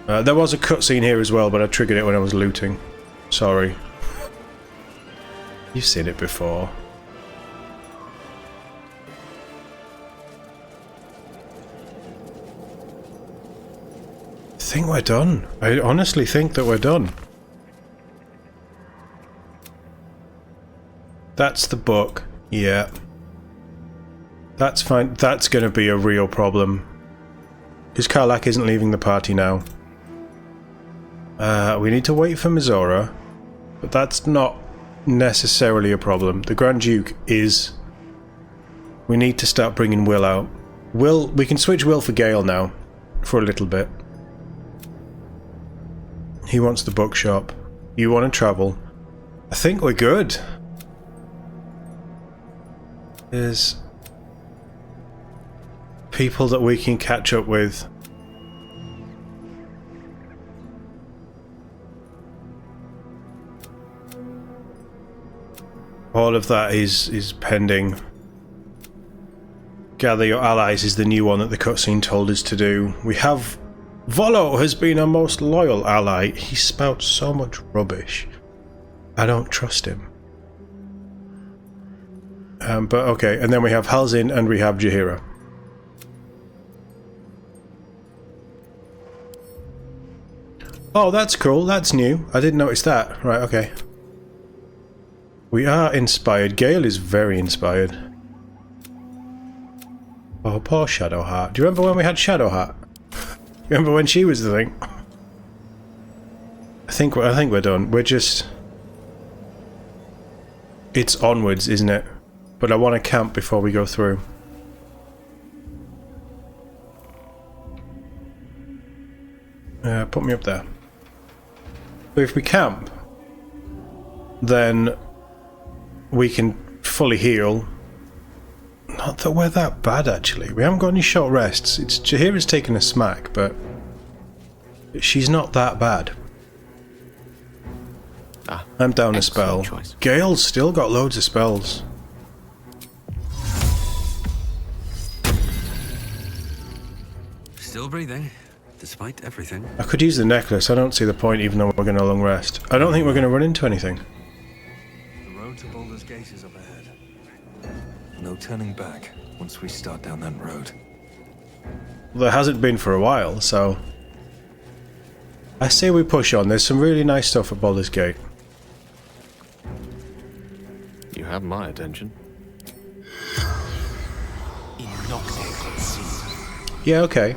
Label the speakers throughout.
Speaker 1: There was a cutscene here as well, but I triggered it when I was looting. Sorry. You've seen it before. I think we're done. I honestly think that we're done. That's the book. Yeah. That's fine. That's going to be a real problem. Because Karlach isn't leaving the party now. We need to wait for Mizora. But that's not necessarily a problem. The Grand Duke is... We need to start bringing Will out. We can switch Will for Gale now. For a little bit. He wants the bookshop. You want to travel. I think we're good. There's people that we can catch up with. All of that is pending. Gather your allies is the new one that the cutscene told us to do. We have... Volo has been our most loyal ally. He spouts so much rubbish. I don't trust him. But okay, and then we have Halzin and we have Jaheira. Oh, that's cool. That's new. I didn't notice that. Right, okay. We are inspired. Gale is very inspired. Oh, poor Shadowheart. Do you remember when we had Shadowheart? Remember when she was the thing? I think we're done. We're just... It's onwards, isn't it? But I want to camp before we go through. Put me up there. But if we camp, then we can fully heal. Not that we're that bad, actually. We haven't got any short rests. It's Jaheira's taken a smack, but she's not that bad. I'm down a spell. Gale's still got loads of spells.
Speaker 2: Still breathing, despite everything.
Speaker 1: I could use the necklace. I don't see the point, even though we're going to long rest. I don't think we're going to run into anything.
Speaker 3: The road to Baldur's Gate is up ahead. No turning back once we start down that road.
Speaker 1: Well, there hasn't been for a while, so... I say we push on. There's some really nice stuff at Baldur's Gate.
Speaker 4: You have my attention.
Speaker 1: Yeah, okay.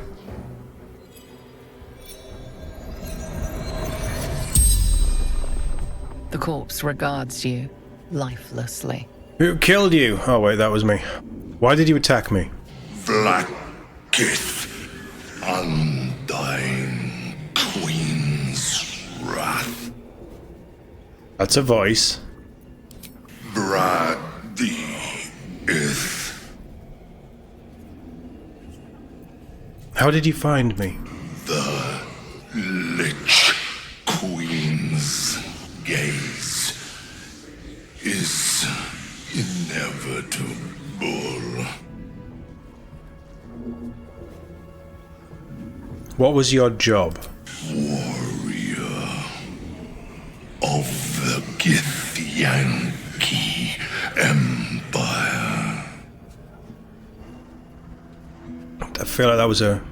Speaker 5: The corpse regards you lifelessly.
Speaker 1: Who killed you? Oh wait, that was me. Why did you attack me?
Speaker 6: Blacketh, undying queen's wrath.
Speaker 1: That's a voice.
Speaker 6: Bradith.
Speaker 1: How did you find me?
Speaker 6: The Lich Queen's gaze is inevitable.
Speaker 1: What was your job?
Speaker 6: Warrior of the Githyanki Empire.
Speaker 1: I feel like that was a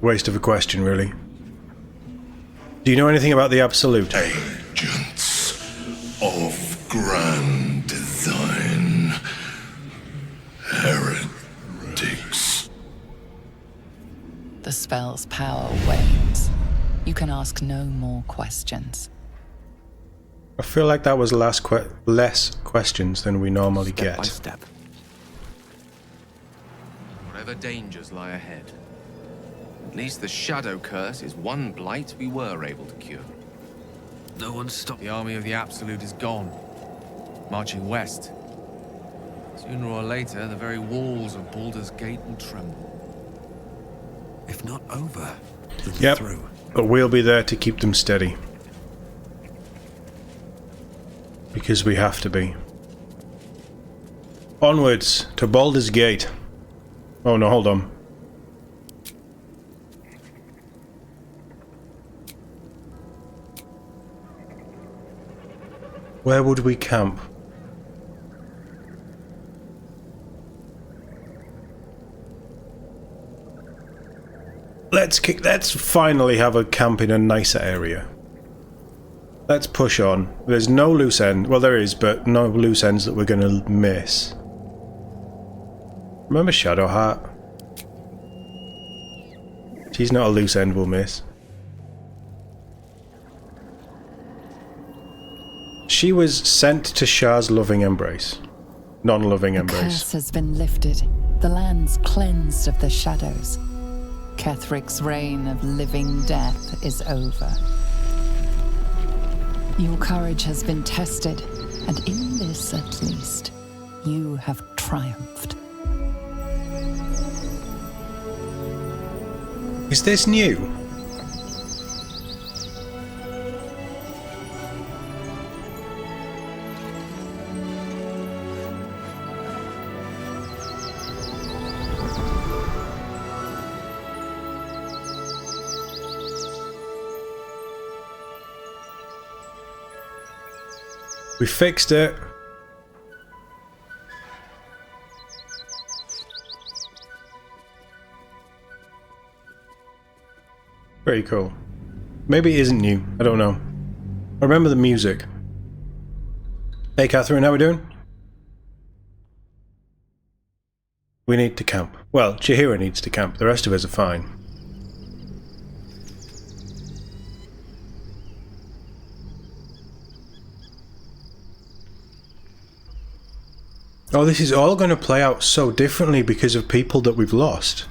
Speaker 1: waste of a question, really. Do you know anything about the Absolute?
Speaker 6: Agents of grand design. Heretics.
Speaker 5: The spell's power wanes. You can ask no more questions.
Speaker 1: I feel like that was less questions than we normally
Speaker 2: Step by
Speaker 1: get.
Speaker 2: step. Whatever dangers lie ahead. At least the Shadow Curse is one blight we were able to cure. No one stopped. The army of the Absolute is gone, marching west. Sooner or later, the very walls of Baldur's Gate will tremble. If not over,
Speaker 1: Yep,
Speaker 2: through.
Speaker 1: but we'll be there to keep them steady. Because we have to be. Onwards to Baldur's Gate. Oh no, hold on. Where would we camp? Let's finally have a camp in a nicer area. Let's push on. There's no loose end. Well, there is, but no loose ends that we're going to miss. Remember Shadowheart? She's not a loose end we'll miss. She was sent to Shah's loving embrace. Non-loving embrace.
Speaker 5: The curse has been lifted. The land's cleansed of the shadows. Kethric's reign of living death is over. Your courage has been tested, and in this at least, you have triumphed.
Speaker 1: Is this new? We fixed it. Very cool. Maybe it isn't new. I don't know. I remember the music. Hey Catherine, how we doing? We need to camp. Well, Chihira needs to camp. The rest of us are fine. Oh, this is all going to play out so differently because of people that we've lost.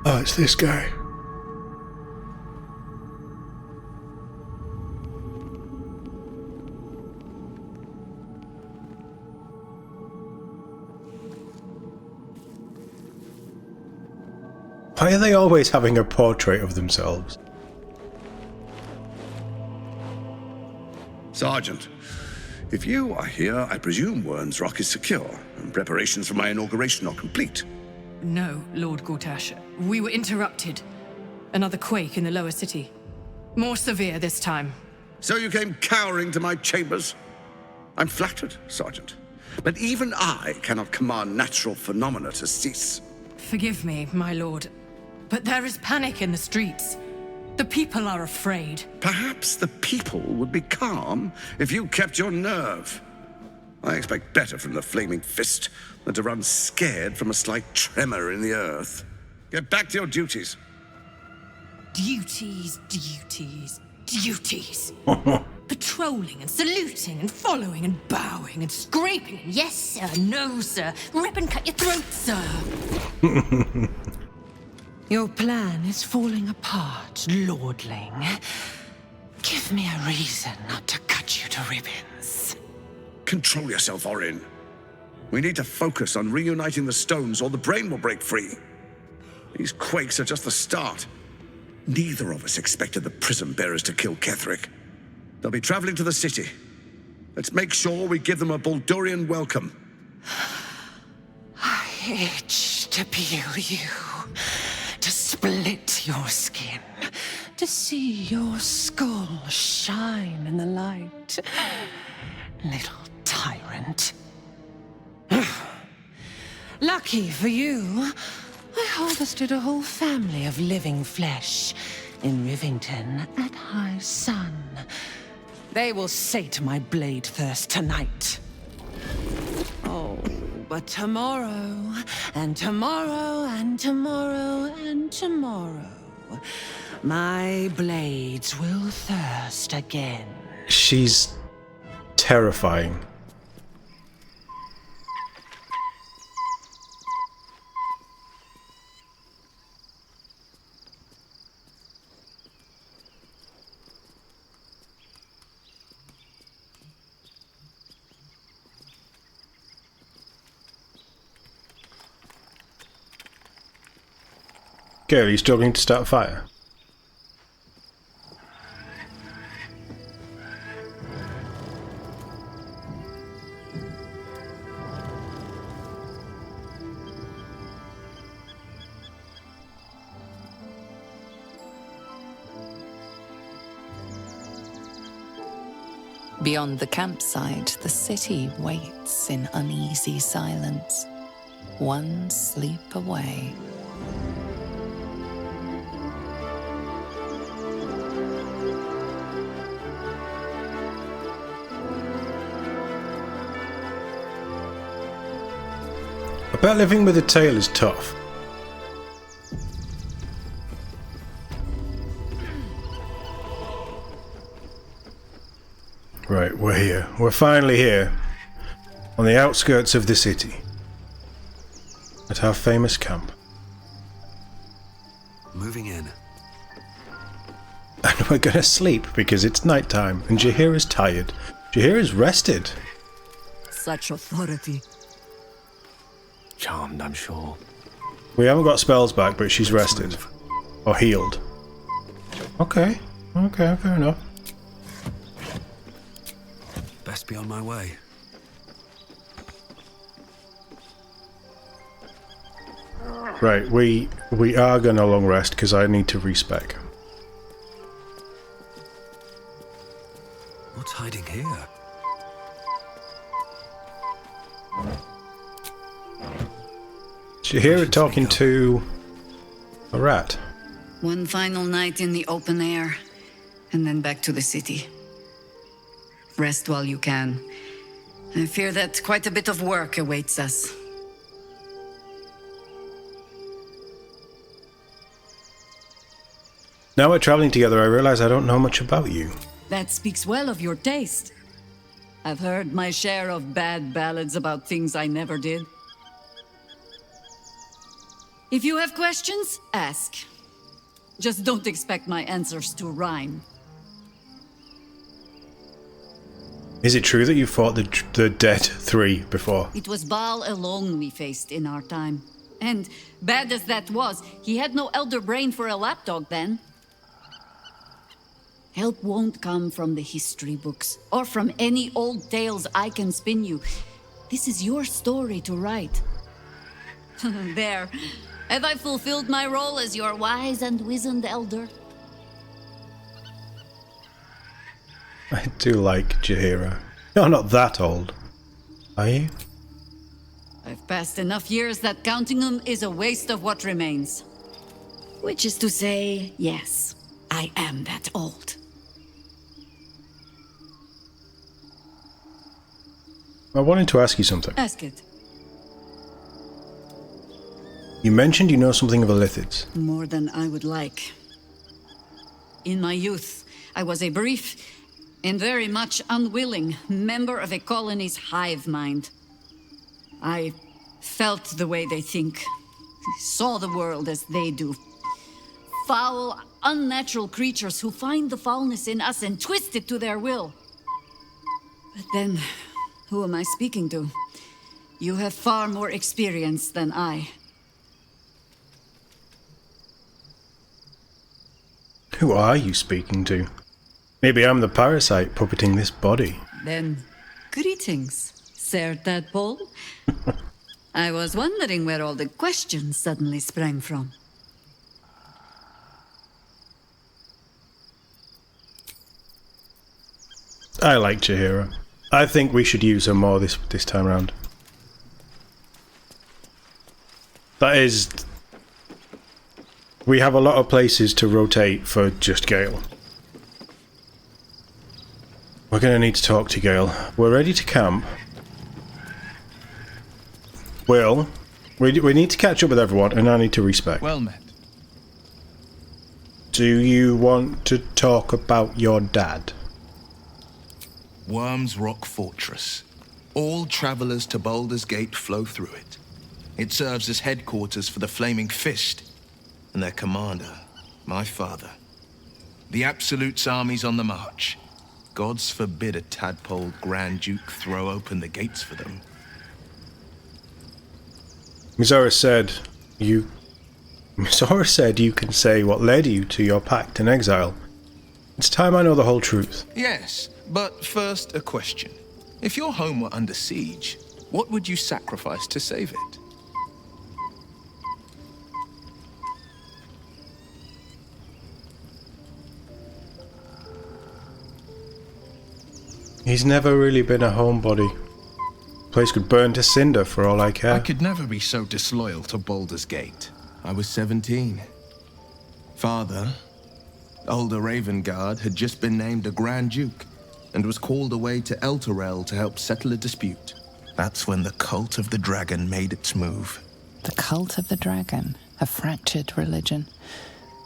Speaker 1: Oh, it's this guy. Why are they always having a portrait of themselves?
Speaker 6: Sergeant, if you are here, I presume Wern's Rock is secure, and preparations for my inauguration are complete.
Speaker 7: No, Lord Gortash. We were interrupted. Another quake in the lower city. More severe this time.
Speaker 6: So you came cowering to my chambers? I'm flattered, Sergeant. But even I cannot command natural phenomena to cease.
Speaker 7: Forgive me, my lord. But there is panic in the streets. The people are afraid.
Speaker 6: Perhaps the people would be calm if you kept your nerve. I expect better from the flaming fist than to run scared from a slight tremor in the earth. Get back to your duties.
Speaker 7: Duties, duties, duties. Patrolling and saluting and following and bowing and scraping. Yes, sir. No, sir. Rip and cut your throat, sir.
Speaker 8: Your plan is falling apart, lordling. Give me a reason not to cut you to ribbons.
Speaker 6: Control yourself, Orin. We need to focus on reuniting the stones or the brain will break free. These quakes are just the start. Neither of us expected the prism bearers to kill Ketheric. They'll be traveling to the city. Let's make sure we give them a Baldurian welcome.
Speaker 8: I itch to peel you, to split your skin, to see your skull shine in the light. Little tyrant. Lucky for you, I harvested a whole family of living flesh in Rivington at high sun. They will sate my blade thirst tonight. Oh, but tomorrow, and tomorrow, and tomorrow, and tomorrow, my blades will thirst again.
Speaker 1: She's terrifying. Okay, are you struggling to start a fire?
Speaker 5: Beyond the campsite, the city waits in uneasy silence, one sleep away.
Speaker 1: I bet living with a tail is tough. Right, we're here. We're finally here. On the outskirts of the city. At our famous camp.
Speaker 3: Moving in.
Speaker 1: And we're gonna sleep because it's nighttime and Jaheira's tired. Jaheira's rested.
Speaker 9: Such authority.
Speaker 4: Charmed, I'm sure.
Speaker 1: We haven't got spells back, but she's rested. Or healed. Okay. Okay, fair enough.
Speaker 3: Best be on my way.
Speaker 1: Right, we are gonna long rest because I need to respec.
Speaker 3: What's hiding here?
Speaker 1: Jaheira talking to a rat.
Speaker 9: One final night in the open air, and then back to the city. Rest while you can. I fear that quite a bit of work awaits us.
Speaker 1: Now we're traveling together, I realize I don't know much about you.
Speaker 9: That speaks well of your taste. I've heard my share of bad ballads about things I never did. If you have questions, ask. Just don't expect my answers to rhyme.
Speaker 1: Is it true that you fought the Dead 3 before?
Speaker 9: It was Baal alone we faced in our time. And, bad as that was, he had no elder brain for a lapdog then. Help won't come from the history books, or from any old tales I can spin you. This is your story to write. There. Have I fulfilled my role as your wise and wizened elder?
Speaker 1: I do like Jaheira. You're not that old, are you?
Speaker 9: I've passed enough years that counting them is a waste of what remains. Which is to say, yes, I am that old.
Speaker 1: I wanted to ask you something.
Speaker 9: Ask it.
Speaker 1: You mentioned you know something of Illithids.
Speaker 9: More than I would like. In my youth, I was a brief and very much unwilling member of a colony's hive mind. I felt the way they think, saw the world as they do. Foul, unnatural creatures who find the foulness in us and twist it to their will. But then, who am I speaking to? You have far more experience than I.
Speaker 1: Who are you speaking to? Maybe I'm the parasite puppeting this body.
Speaker 9: Then, greetings, Sir Tadpole. I was wondering where all the questions suddenly sprang from.
Speaker 1: I like Jaheira. I think we should use her more this time around. That is... We have a lot of places to rotate for just Gale. We're going to need to talk to Gale. We're ready to camp. Will, we need to catch up with everyone and I need to respec.
Speaker 2: Well met.
Speaker 1: Do you want to talk about your dad?
Speaker 10: Worm's Rock Fortress. All travelers to Baldur's Gate flow through it. It serves as headquarters for the Flaming Fist and their commander, my father. The Absolute's army's on the march. Gods forbid a tadpole Grand Duke throw open the gates for them.
Speaker 1: Mizora said you can say what led you to your pact in exile. It's time I know the whole truth.
Speaker 10: Yes, but first a question. If your home were under siege, what would you sacrifice to save it?
Speaker 1: He's never really been a homebody. Place could burn to cinder for all I care.
Speaker 10: I could never be so disloyal to Baldur's Gate. I was 17. Father, older Ravengard, had just been named a Grand Duke and was called away to Elturel to help settle a dispute. That's when the Cult of the Dragon made its move.
Speaker 5: The Cult of the Dragon, a fractured religion.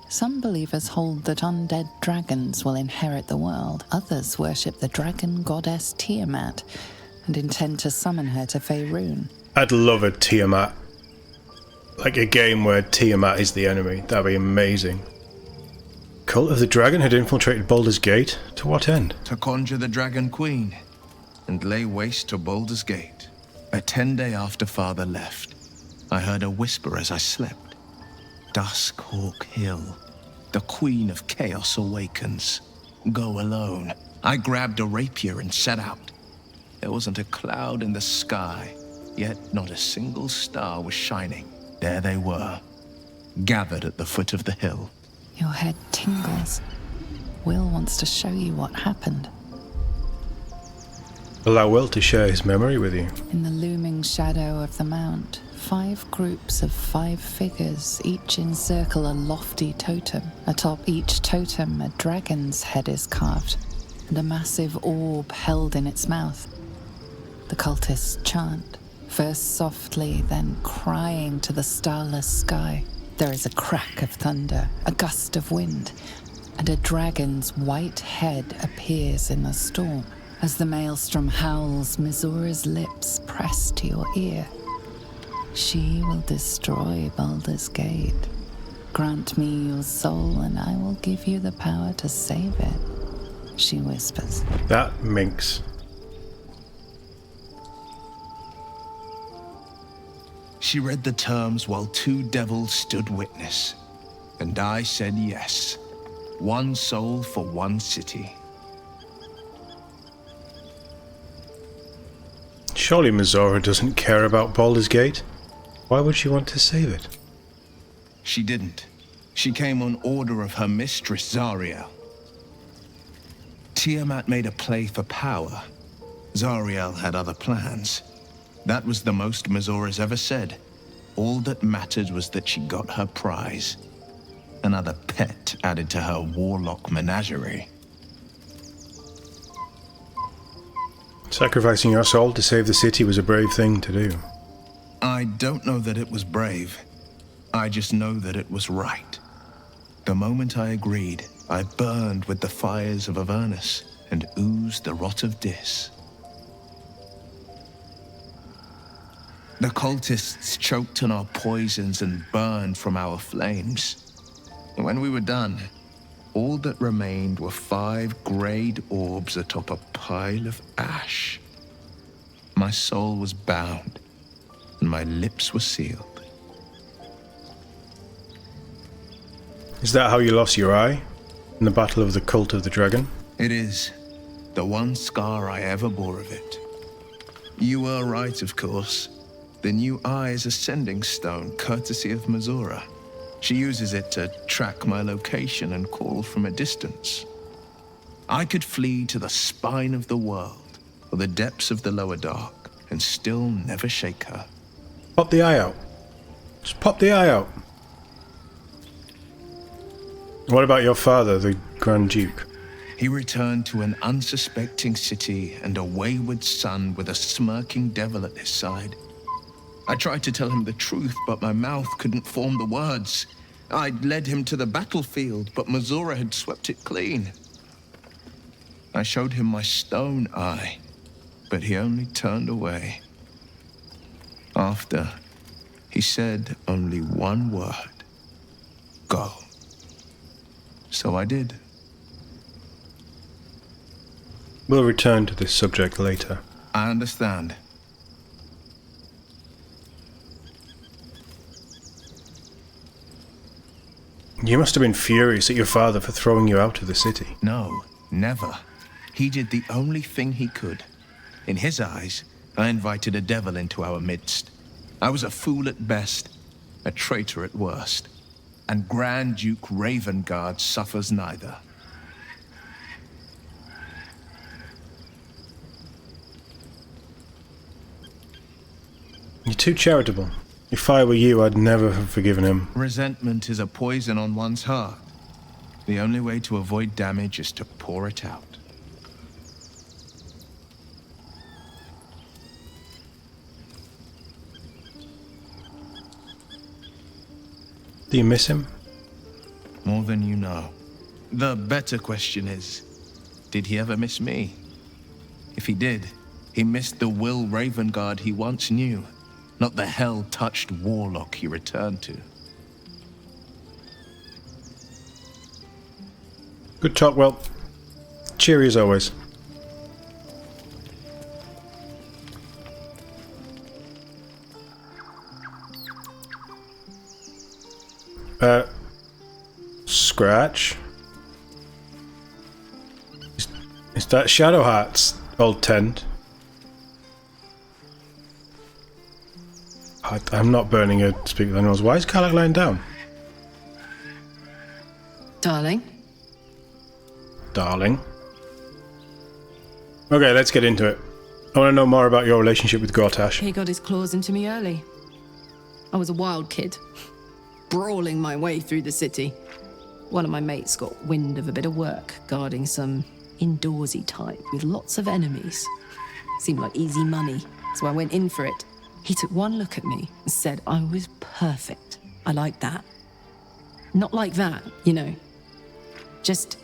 Speaker 5: Some believers hold that undead dragons will inherit the world. Others worship the dragon goddess Tiamat and intend to summon her to Faerun.
Speaker 1: I'd love a Tiamat. Like a game where Tiamat is the enemy. That'd be amazing. Cult of the Dragon had infiltrated Baldur's Gate. To what end?
Speaker 10: To conjure the Dragon Queen and lay waste to Baldur's Gate. A 10-day after Father left, I heard a whisper as I slept. Duskhawk Hill. The Queen of Chaos awakens. Go alone. I grabbed a rapier and set out. There wasn't a cloud in the sky, yet not a single star was shining. There they were, gathered at the foot of the hill.
Speaker 5: Your head tingles. Will wants to show you what happened.
Speaker 1: Allow Will to share his memory with you.
Speaker 5: In the looming shadow of the mount, 5 groups of 5 figures each encircle a lofty totem. Atop each totem, a dragon's head is carved, and a massive orb held in its mouth. The cultists chant, first softly, then crying to the starless sky. There is a crack of thunder, a gust of wind, and a dragon's white head appears in the storm. As the maelstrom howls, Mizora's lips press to your ear. She will destroy Baldur's Gate. Grant me your soul, and I will give you the power to save it, she whispers.
Speaker 1: That minx.
Speaker 10: She read the terms while 2 devils stood witness, and I said yes. 1 soul for 1 city.
Speaker 1: Surely Mizora doesn't care about Baldur's Gate. Why would she want to save it?
Speaker 10: She didn't. She came on order of her mistress, Azriel. Tiamat made a play for power. Azriel had other plans. That was the most Mizora's ever said. All that mattered was that she got her prize. Another pet added to her warlock menagerie.
Speaker 1: Sacrificing your soul to save the city was a brave thing to do.
Speaker 10: I don't know that it was brave. I just know that it was right. The moment I agreed, I burned with the fires of Avernus and oozed the rot of Dis. The cultists choked on our poisons and burned from our flames. When we were done, all that remained were 5 greyed orbs atop a pile of ash. My soul was bound, and my lips were sealed.
Speaker 1: Is that how you lost your eye? In the battle of the Cult of the Dragon?
Speaker 10: It is. The one scar I ever bore of it. You were right, of course. The new eye is a sending stone, courtesy of Mizora. She uses it to track my location and call from a distance. I could flee to the spine of the world, or the depths of the lower dark, and still never shake her.
Speaker 1: Pop the eye out. Just pop the eye out. What about your father, the Grand Duke?
Speaker 10: He returned to an unsuspecting city and a wayward son with a smirking devil at his side. I tried to tell him the truth, but my mouth couldn't form the words. I'd led him to the battlefield, but Mizora had swept it clean. I showed him my stone eye, but he only turned away. After, he said only one word. Go. So I did.
Speaker 1: We'll return to this subject later.
Speaker 10: I understand.
Speaker 1: You must have been furious at your father for throwing you out of the city.
Speaker 10: No, never. He did the only thing he could. In his eyes, I invited a devil into our midst. I was a fool at best, a traitor at worst. And Grand Duke Ravengard suffers neither.
Speaker 1: You're too charitable. If I were you, I'd never have forgiven him.
Speaker 10: Resentment is a poison on one's heart. The only way to avoid damage is to pour it out.
Speaker 1: Do you miss him?
Speaker 10: More than you know. The better question is, did he ever miss me? If he did, he missed the Will Ravengard he once knew, not the hell-touched warlock he returned to.
Speaker 1: Good talk, Will. Cheery as always. Scratch? Is that Shadowheart's old tent? I'm not burning a speaker of animals. Why is Karlach lying down?
Speaker 7: Darling?
Speaker 1: Darling. Okay, let's get into it. I want to know more about your relationship with Gortash.
Speaker 7: He got his claws into me early. I was a wild kid, brawling my way through the city. One of my mates got wind of a bit of work guarding some indoorsy type with lots of enemies. Seemed like easy money, so I went in for it. He took one look at me and said I was perfect. I like that. Not like that, you know. Just...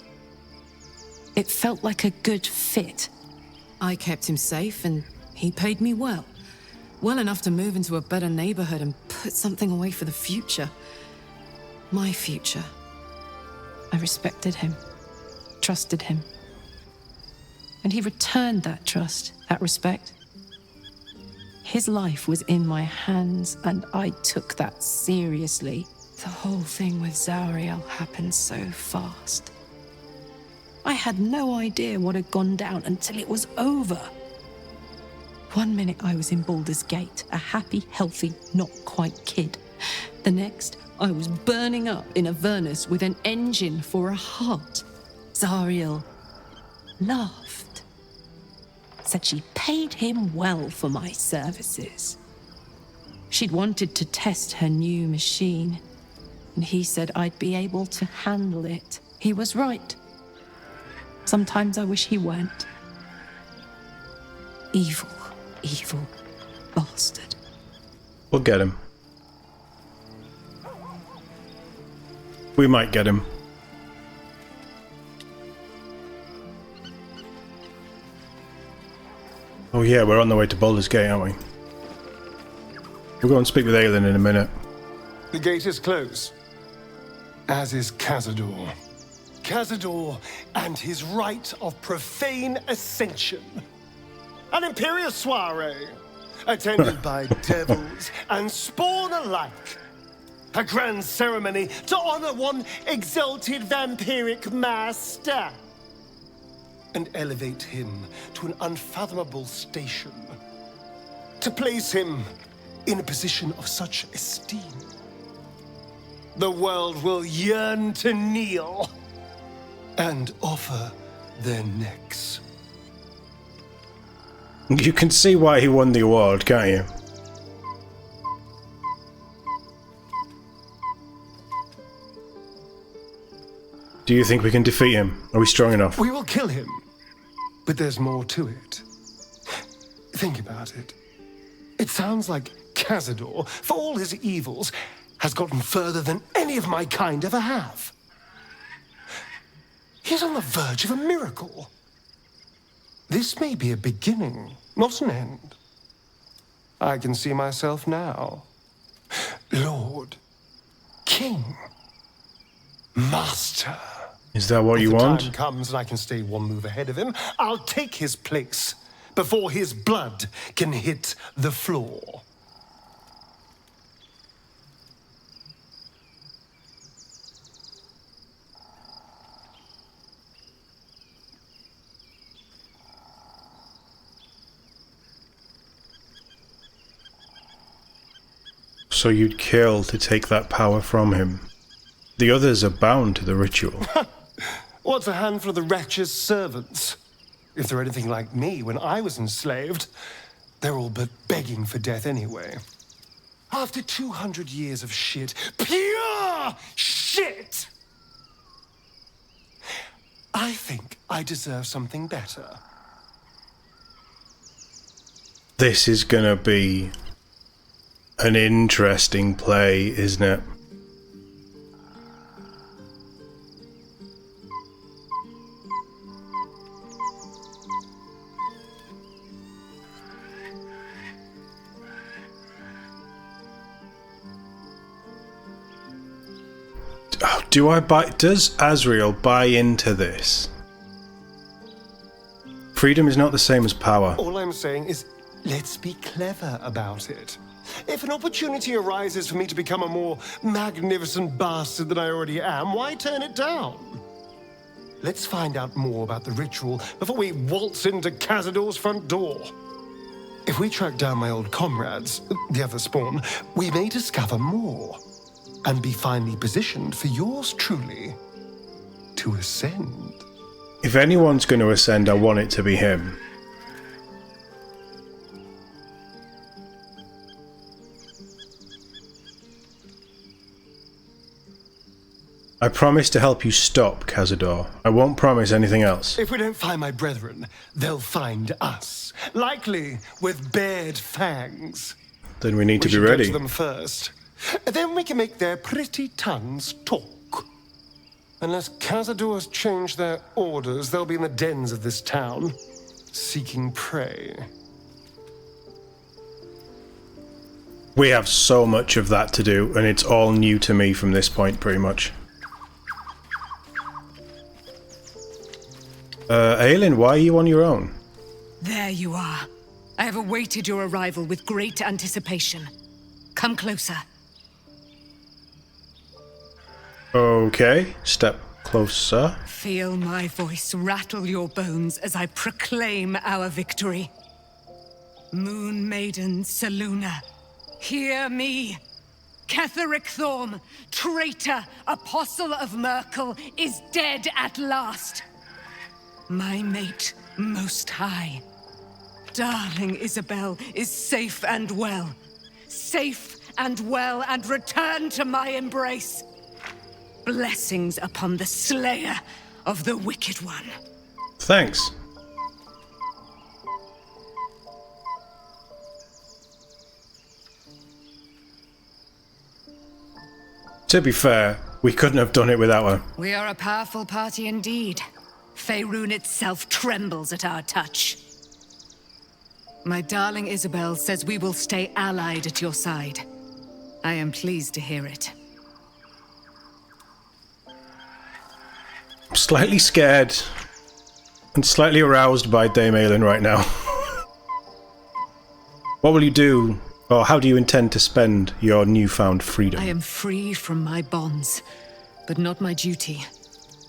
Speaker 7: it felt like a good fit. I kept him safe and he paid me well. Well enough to move into a better neighborhood and put something away for the future. My future. I respected him, trusted him. And he returned that trust, that respect. His life was in my hands, and I took that seriously. The whole thing with Azriel happened so fast. I had no idea what had gone down until it was over. One minute I was in Baldur's Gate, a happy, healthy, not quite kid. The next, I was burning up in Avernus with an engine for a heart. Azriel laughed. Said she paid him well for my services. She'd wanted to test her new machine, and he said I'd be able to handle it. He was right. Sometimes I wish he weren't. Evil, evil bastard.
Speaker 1: We'll get him. We might get him. Oh yeah, we're on the way to Baldur's Gate, aren't we? We'll go and speak with Aelin in a minute.
Speaker 11: The gate is closed, as is Cazador. Cazador and his rite of profane ascension. An imperial soiree, attended by devils and spawn alike. A grand ceremony to honor one exalted vampiric master. And elevate him to an unfathomable station. To place him in a position of such esteem. The world will yearn to kneel and offer their necks.
Speaker 1: You can see why he won the award, can't you? Do you think we can defeat him? Are we strong enough?
Speaker 11: We will kill him, but there's more to it. Think about it. It sounds like Cazador, for all his evils, has gotten further than any of my kind ever have. He's on the verge of a miracle. This may be a beginning, not an end. I can see myself now. Lord, King, Master.
Speaker 1: Is that what you want?
Speaker 11: If the time comes and I can stay one move ahead of him, I'll take his place before his blood can hit the floor.
Speaker 1: So you'd kill to take that power from him. The others are bound to the ritual.
Speaker 11: What's a handful of the wretch's servants? If they're anything like me when I was enslaved, they're all but begging for death anyway. After 200 years of shit, pure shit, I think I deserve something better.
Speaker 1: This is gonna be an interesting play, isn't it? Does Azriel buy into this? Freedom is not the same as power.
Speaker 11: All I'm saying is, let's be clever about it. If an opportunity arises for me to become a more magnificent bastard than I already am, why turn it down? Let's find out more about the ritual before we waltz into Cazador's front door. If we track down my old comrades, the other spawn, we may discover more. And be finally positioned for yours truly to ascend.
Speaker 1: If anyone's going to ascend, I want it to be him. I promise to help you stop Cazador. I won't promise anything else.
Speaker 11: If we don't find my brethren, they'll find us. Likely with bared fangs.
Speaker 1: Then we need to be
Speaker 11: We should
Speaker 1: ready.
Speaker 11: get to them first. Then we can make their pretty tongues talk. Unless Cazadors change their orders, they'll be in the dens of this town, seeking prey.
Speaker 1: We have so much of that to do, and it's all new to me from this point, pretty much. Aelin, why are you on your own?
Speaker 7: There you are. I have awaited your arrival with great anticipation. Come closer.
Speaker 1: Okay, step closer.
Speaker 7: Feel my voice rattle your bones as I proclaim our victory. Moon Maiden Selûne, hear me. Ketheric Thorm, traitor, apostle of Merkel, is dead at last. My mate, Most High. Darling Isabel is safe and well. Safe and well, and return to my embrace. Blessings upon the slayer of the Wicked One.
Speaker 1: Thanks. To be fair, we couldn't have done it without her.
Speaker 7: We are a powerful party indeed. Faerun itself trembles at our touch. My darling Isabel says we will stay allied at your side. I am pleased to hear it.
Speaker 1: I'm slightly scared and slightly aroused by Dame Aelin right now. What will you do, or how do you intend to spend your newfound freedom?
Speaker 7: I am free from my bonds, but not my duty.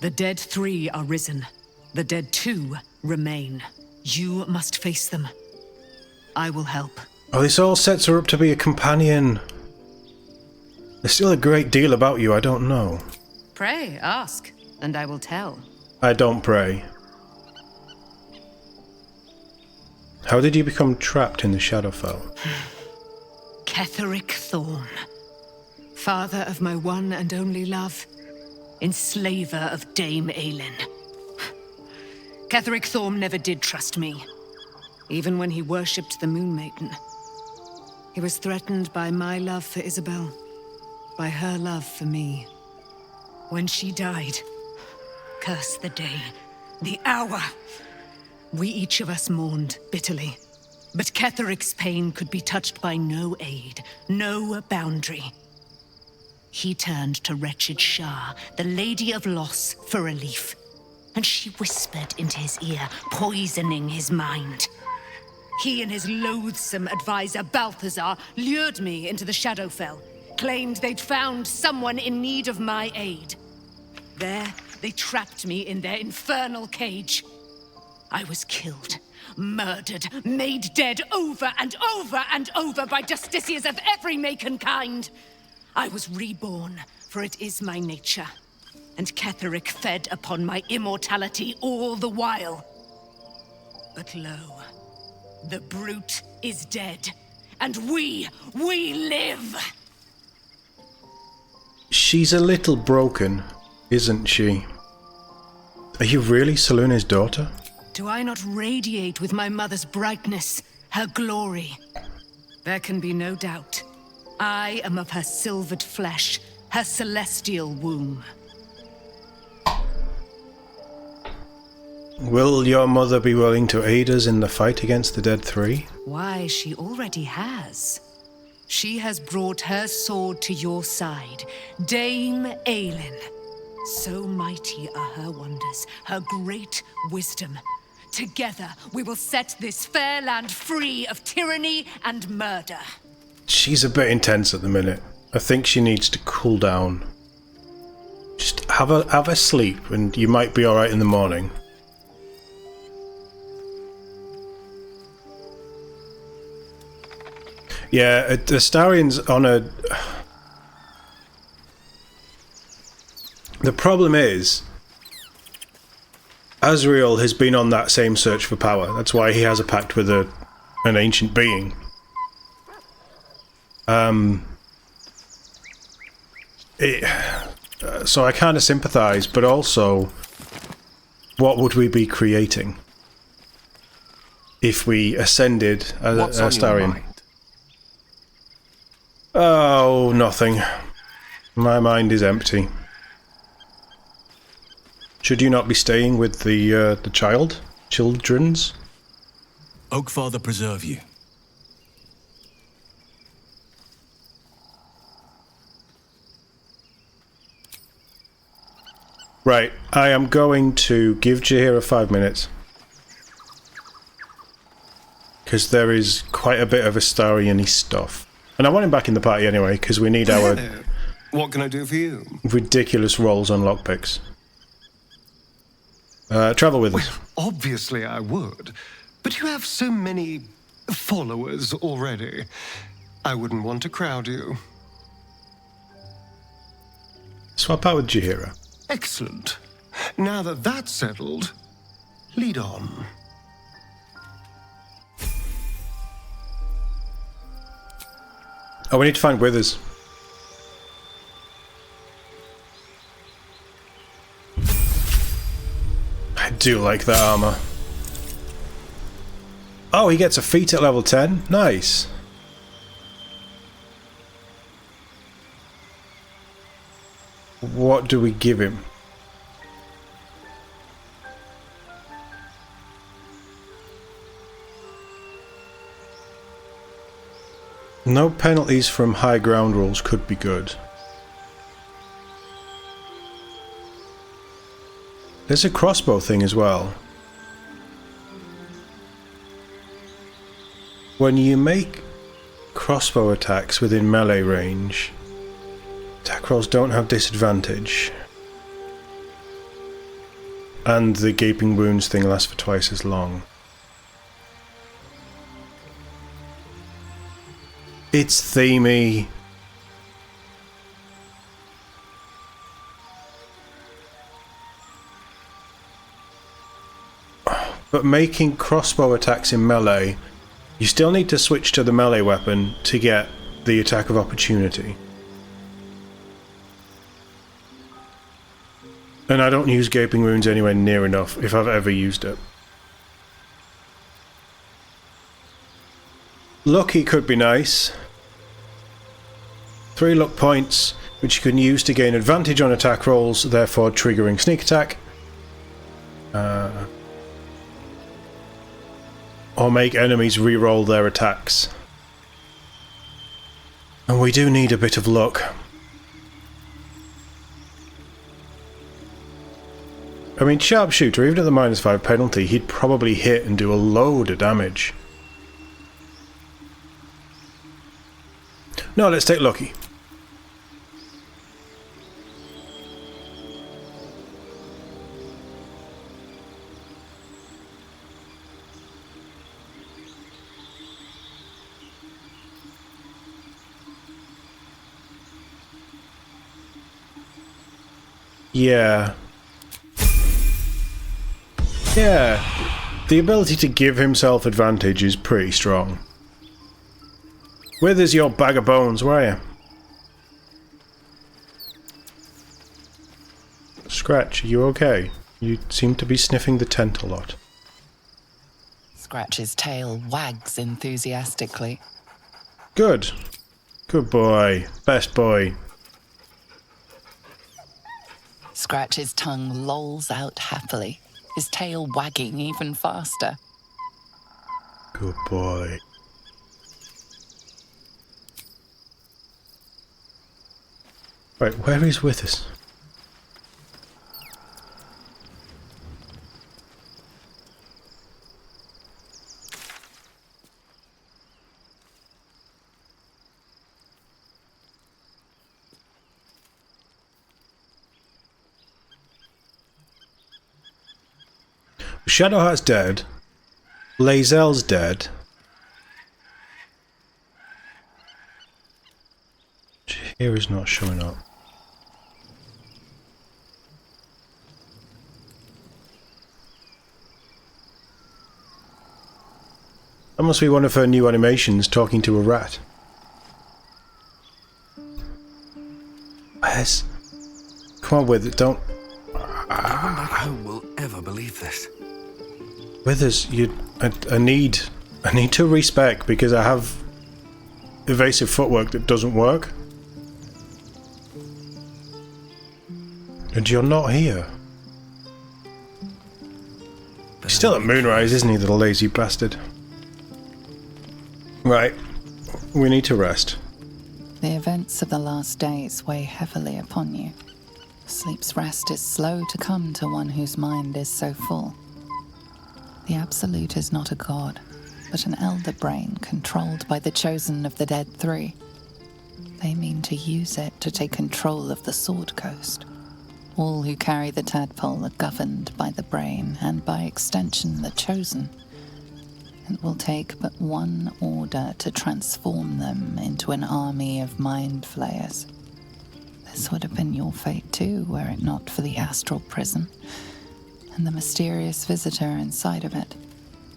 Speaker 7: The dead 3 are risen. The dead 2 remain. You must face them. I will help.
Speaker 1: Oh, this all sets her up to be a companion. There's still a great deal about you I don't know.
Speaker 7: Pray, ask, and I will tell.
Speaker 1: I don't pray. How did you become trapped in the Shadowfell?
Speaker 7: Ketheric Thorm, father of my one and only love, enslaver of Dame Aelin. Ketheric Thorm never did trust me, even when he worshipped the Moon Maiden. He was threatened by my love for Isabel, by her love for me. When she died, curse the day, the hour, we each of us mourned bitterly. But Ketheric's pain could be touched by no aid, no boundary. He turned to wretched Shah, the Lady of Loss, for relief. And she whispered into his ear, poisoning his mind. He and his loathsome advisor, Balthazar, lured me into the Shadowfell, claimed they'd found someone in need of my aid. There, they trapped me in their infernal cage. I was killed, murdered, made dead over and over and over by justiciars of every make and kind. I was reborn, for it is my nature. And Ketheric fed upon my immortality all the while. But lo, the brute is dead, and we live!
Speaker 1: She's a little broken, isn't she? Are you really Saluna's daughter?
Speaker 7: Do I not radiate with my mother's brightness, her glory? There can be no doubt. I am of her silvered flesh, her celestial womb.
Speaker 1: Will your mother be willing to aid us in the fight against the Dead Three?
Speaker 7: Why, she already has. She has brought her sword to your side, Dame Aelin. So mighty are her wonders, her great wisdom. Together, we will set this fair land free of tyranny and murder.
Speaker 1: She's a bit intense at the minute. I think she needs to cool down. Just have a sleep, and you might be alright in the morning. Yeah, Astarion's on a... The problem is, Azriel has been on that same search for power. That's why he has a pact with an ancient being. So I kind of sympathise, but also, what would we be creating if we ascended Astarion? Oh, nothing. My mind is empty. Should you not be staying with the children's?
Speaker 12: Oakfather preserve you.
Speaker 1: Right, I am going to give Jaheira 5 minutes. Because there is quite a bit of Astarion-y stuff. And I want him back in the party anyway, because we need our...
Speaker 11: What can I do for you?
Speaker 1: Ridiculous rolls on lockpicks. Travel with us.
Speaker 11: Obviously I would. But you have so many followers already. I wouldn't want to crowd you.
Speaker 1: Swap out with Jaheira.
Speaker 11: Excellent. Now that that's settled, lead on.
Speaker 1: Oh, we need to find Withers. I do like that armor. Oh, he gets a feat at level 10? Nice. What do we give him? No penalties from high ground rules could be good. There's a crossbow thing as well. When you make crossbow attacks within melee range, attack rolls don't have disadvantage. And the gaping wounds thing lasts for twice as long. It's themey. But making crossbow attacks in melee, you still need to switch to the melee weapon to get the attack of opportunity. And I don't use gaping wounds anywhere near enough, if I've ever used it. Lucky could be nice. 3 luck points, which you can use to gain advantage on attack rolls, therefore triggering sneak attack. Or make enemies re-roll their attacks. And we do need a bit of luck. I mean, sharpshooter, even at the -5 penalty, he'd probably hit and do a load of damage. No, let's take Lucky. Yeah. Yeah. The ability to give himself advantage is pretty strong. Where's your bag of bones? Where are you? Scratch, are you okay? You seem to be sniffing the tent a lot.
Speaker 5: Scratch's tail wags enthusiastically.
Speaker 1: Good. Good boy. Best boy.
Speaker 5: Scratch's tongue lolls out happily, his tail wagging even faster.
Speaker 1: Good boy. Right, where is Withers? Shadowheart's dead. Lae'zel's dead. Here is not showing up. That must be one of her new animations, talking to a rat. Where's... Come on, Withers, don't...
Speaker 3: No one back home will ever believe this.
Speaker 1: Withers, I need to respec because I have evasive footwork that doesn't work. And you're not here. He's still at Moonrise, isn't he, the lazy bastard? Right. We need to rest.
Speaker 5: The events of the last days weigh heavily upon you. Sleep's rest is slow to come to one whose mind is so full. The Absolute is not a god, but an elder brain controlled by the chosen of the Dead Three. They mean to use it to take control of the Sword Coast. All who carry the tadpole are governed by the brain, and by extension the chosen. It will take but one order to transform them into an army of mind flayers. This would have been your fate too, were it not for the astral prison and the mysterious visitor inside of it.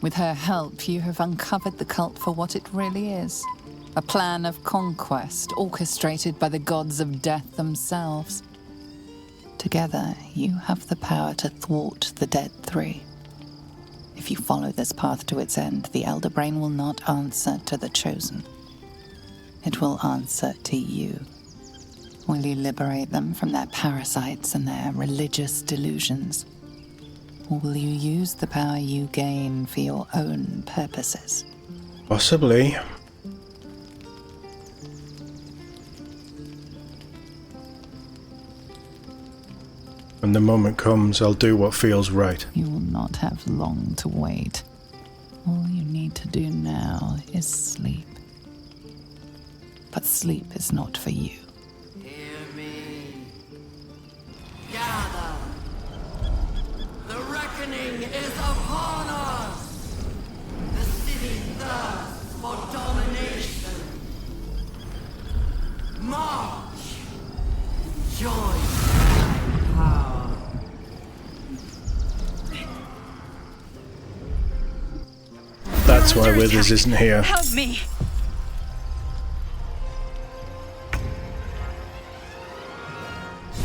Speaker 5: With her help, you have uncovered the cult for what it really is. A plan of conquest orchestrated by the gods of death themselves. Together, you have the power to thwart the Dead Three. If you follow this path to its end, the Elder Brain will not answer to the Chosen. It will answer to you. Will you liberate them from their parasites and their religious delusions? Or will you use the power you gain for your own purposes?
Speaker 1: Possibly. When the moment comes, I'll do what feels right.
Speaker 5: You will not have long to wait. All you need to do now is sleep. But sleep is not for you.
Speaker 13: Hear me. Gather. The reckoning is upon us. The city thirsts for domination. March. Join my power.
Speaker 1: That's why Withers isn't here.
Speaker 7: Help me!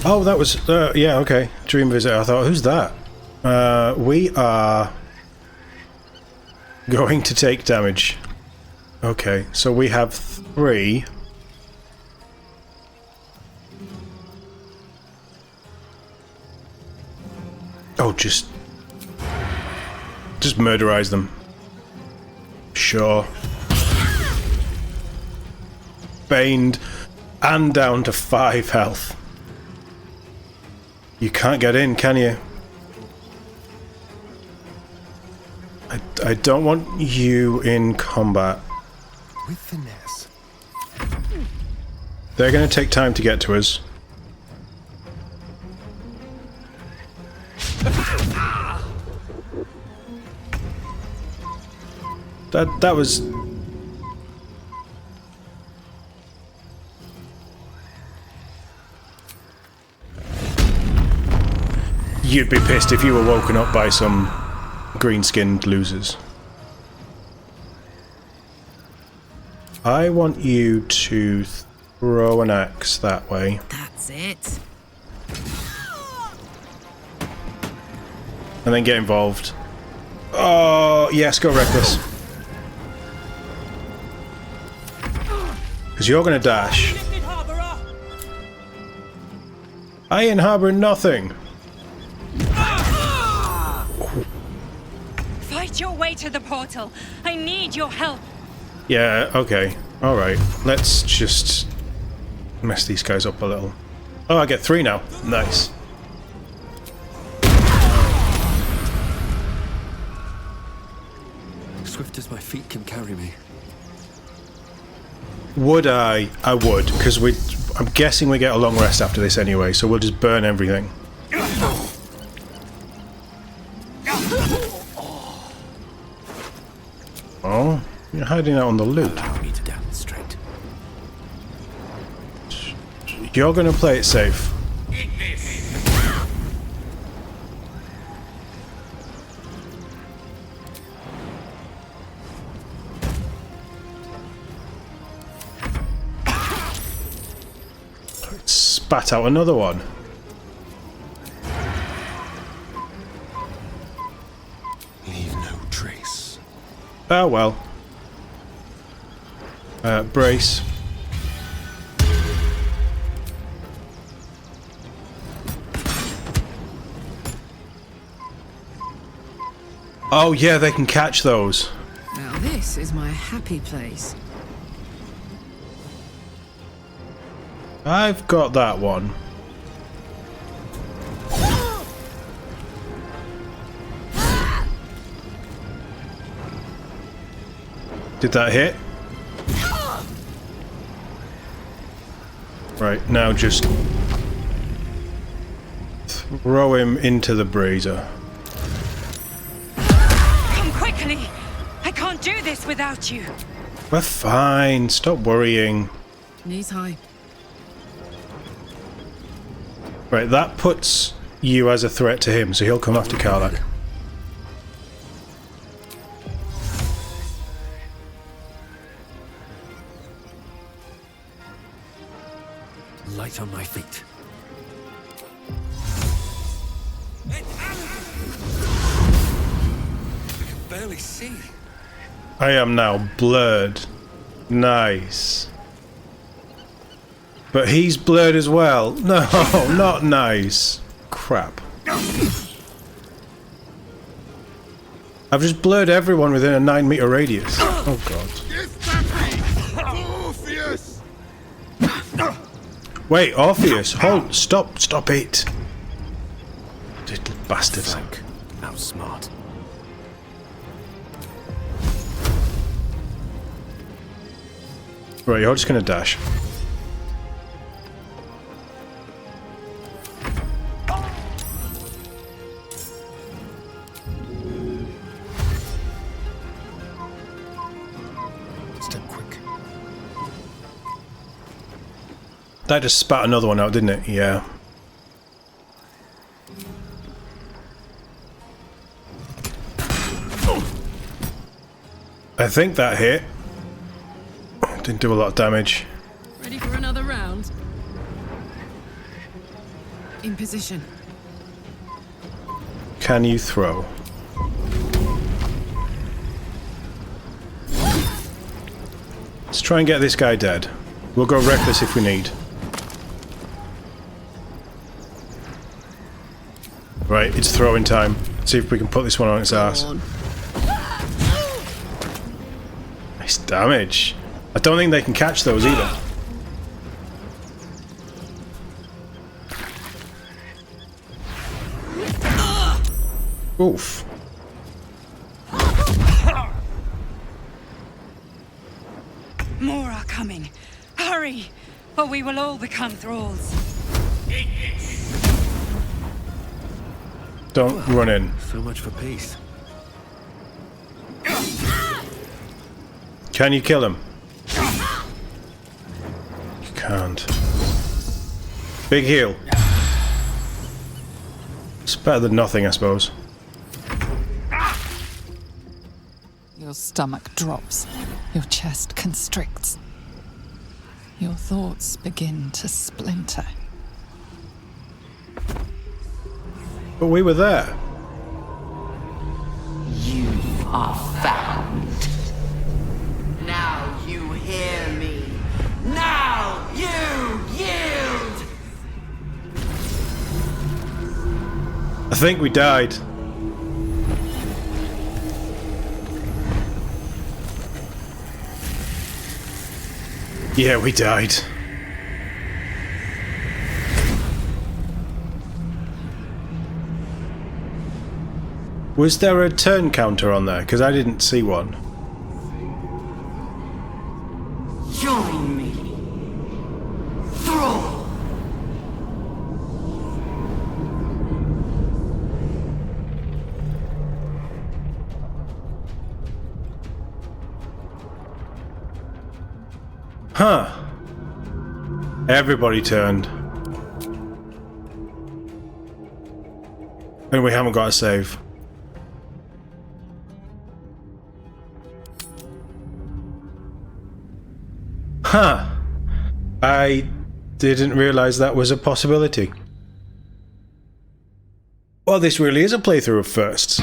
Speaker 1: Oh, that was... yeah, okay. Dream Visit. I thought, who's that? We are... going to take damage. Okay, so we have 3... Oh, just murderize them. Sure. Baned and down to 5 health. You can't get in, can you? I don't want you in combat.
Speaker 11: With finesse.
Speaker 1: They're going to take time to get to us. That was... You'd be pissed if you were woken up by some green-skinned losers. I want you to throw an axe that way.
Speaker 7: That's it.
Speaker 1: And then get involved. Oh, yes, go reckless. Because you're going to dash. I ain't harboring nothing.
Speaker 14: Fight your way to the portal. I need your help.
Speaker 1: Yeah, okay. Alright. Let's just mess these guys up a little. Oh, I get 3 now. Nice.
Speaker 3: Swift as my feet can carry me.
Speaker 1: Would I? I would, because I'm guessing we get a long rest after this anyway, so we'll just burn everything. Oh, you're hiding out on the loot.
Speaker 12: Allow me to demonstrate.
Speaker 1: You're gonna play it safe. Spat out another one.
Speaker 3: Leave no trace.
Speaker 1: Oh well. Brace. Oh yeah, they can catch those.
Speaker 7: Now this is my happy place.
Speaker 1: I've got that one. Did that hit? Right, now just throw him into the brazier.
Speaker 14: Come quickly. I can't do this without you.
Speaker 1: We're fine. Stop worrying.
Speaker 7: Knees high.
Speaker 1: Right, that puts you as a threat to him, so he'll come after Karlach.
Speaker 3: Light on my feet. I can barely see.
Speaker 1: I am now blurred. Nice. But he's blurred as well. No, not nice. Crap. I've just blurred everyone within a 9-meter radius. Oh god. Wait, Orpheus, hold, stop it. Little bastards.
Speaker 12: Outsmart.
Speaker 1: Right, you're just gonna dash. That just spat another one out, didn't it? Yeah. I think that hit. Didn't do a lot of damage.
Speaker 7: Ready for another round? In position.
Speaker 1: Can you throw? Let's try and get this guy dead. We'll go reckless if we need. Right, it's throwing time. Let's see if we can put this one on its ass. Nice damage. I don't think they can catch those either. Oof.
Speaker 14: More are coming. Hurry, or we will all become thralls.
Speaker 1: Don't run in.
Speaker 3: So much for peace.
Speaker 1: Can you kill him? You can't. Big heal. It's better than nothing, I suppose.
Speaker 8: Your
Speaker 5: Your stomach drops. Your chest constricts. Your thoughts begin to splinter.
Speaker 1: But we were there.
Speaker 13: You are found. Now you hear me. Now you yield!
Speaker 1: I think we died. Yeah, we died. Was there a turn counter on there? Because I didn't see one.
Speaker 13: Join me. Thrall.
Speaker 1: Huh. Everybody turned. And we haven't got a save. Huh. I didn't realize that was a possibility. Well, this really is a playthrough of firsts.